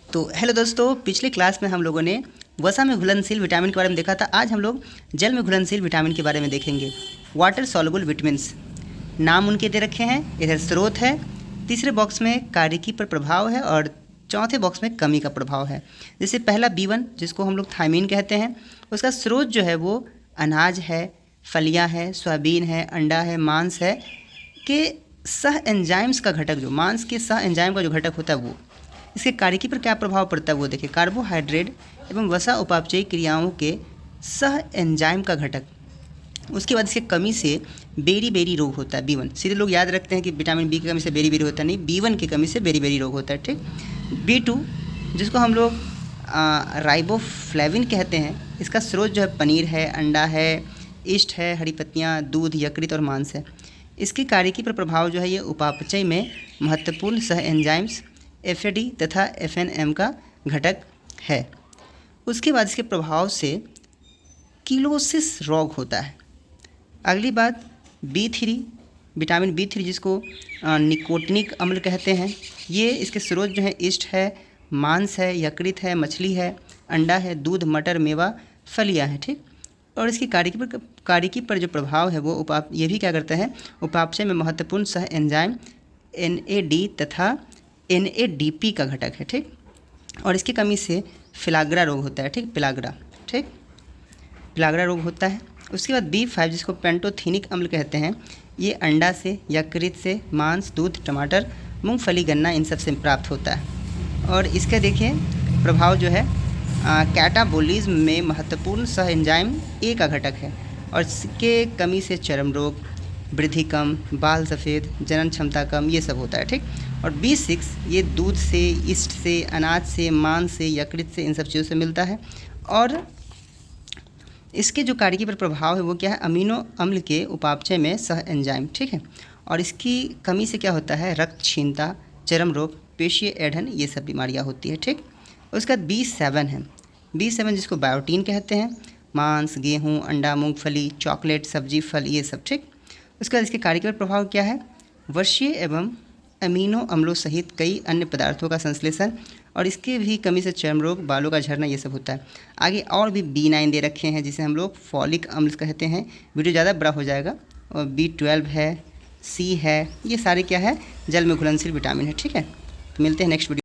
तो हेलो दोस्तों, पिछले क्लास में हम लोगों ने वसा में घुलनशील विटामिन के बारे में देखा था। आज हम लोग जल में घुलनशील विटामिन के बारे में देखेंगे। वाटर सॉल्युबल विटामिन्स नाम उनके दे रखे हैं, इधर स्रोत है, तीसरे बॉक्स में कार्यकी पर प्रभाव है और चौथे बॉक्स में कमी का प्रभाव है। जैसे पहला B1 जिसको हम लोग थायमीन कहते हैं, उसका स्रोत जो है वो अनाज है, फलियाँ है, सोयाबीन है, अंडा है, मांस है के सह एंजाइम्स का घटक, जो मांस के सह एंजाइम का जो घटक होता है वो, इसके कार्यकी पर क्या प्रभाव पड़ता है वो देखिए। कार्बोहाइड्रेट एवं वसा उपापचयी क्रियाओं के सह एंजाइम का घटक। उसके बाद इसके कमी से बेरी बेरी रोग होता है B1। सीधे लोग याद रखते हैं कि विटामिन बी की कमी से बेरी बेरी होता है, नहीं, B1 की कमी से बेरी बेरी रोग होता है, ठीक। B2 जिसको हम लोग राइबोफ्लेविन कहते हैं, इसका स्रोत जो है पनीर है, अंडा है, ईस्ट है, हरी पत्तियाँ, दूध, यकृत और मांस है। इसकी कार्यकी पर प्रभाव जो है ये उपापचय में महत्वपूर्ण सह एंजाइम्स FAD तथा FNM का घटक है। उसके बाद इसके प्रभाव से किलोसिस रोग होता है। अगली बात B3, विटामिन B3 जिसको निकोटिनिक अम्ल कहते हैं, ये इसके स्रोत जो है ईस्ट है, मांस है, यकृत है, मछली है, अंडा है, दूध, मटर, मेवा, फलियाँ हैं, ठीक। और इसकी कार्यकी पर जो प्रभाव है वो ये भी क्या करता है, उपापचय में महत्वपूर्ण सह एंजाइम NAD तथा NADP का घटक है, ठीक। और इसकी कमी से फिलाग्रा रोग होता है, ठीक, पिलाग्रा रोग होता है। उसके बाद B5 जिसको पेंटोथेनिक अम्ल कहते हैं, ये अंडा से, यकृत से, मांस, दूध, टमाटर, मूंगफली, गन्ना, इन सब से प्राप्त होता है। और इसका देखिए प्रभाव जो है कैटाबोलिज्म में महत्वपूर्ण सह एंजाइम A का घटक है। और इसके कमी से चर्म रोग, वृद्धि कम, बाल सफ़ेद, जनन क्षमता कम, ये सब होता है, ठीक। और B6 ये दूध से, ईस्ट से, अनाज से, मांस से, यकृत से, इन सब चीज़ों से मिलता है। और इसके जो कार्यकी पर प्रभाव है वो क्या है, अमीनो अम्ल के उपापचय में सह एंजाइम, ठीक है। और इसकी कमी से क्या होता है, रक्त क्षीणता, चर्म रोग, पेशीय ऐंठन, ये सब बीमारियाँ होती है, ठीक। उसके बाद B7 है, B7 जिसको बायोटीन कहते हैं, मांस, गेहूँ, अंडा, मूँगफली, चॉकलेट, सब्जी, फल, ये सब, ठीक। उसके बाद इसके कार्यकी पर प्रभाव क्या है, वर्षीय एवं अमीनो अम्लों सहित कई अन्य पदार्थों का संश्लेषण। और इसके भी कमी से चर्म रोग, बालों का झड़ना, ये सब होता है। आगे और भी B9 दे रखे हैं जिसे हम लोग फॉलिक अम्ल कहते हैं। वीडियो ज़्यादा बड़ा हो जाएगा। और B12 है, C है, ये सारे क्या है, जल में घुलनशील विटामिन है, ठीक है। तो मिलते हैं नेक्स्ट वीडियो।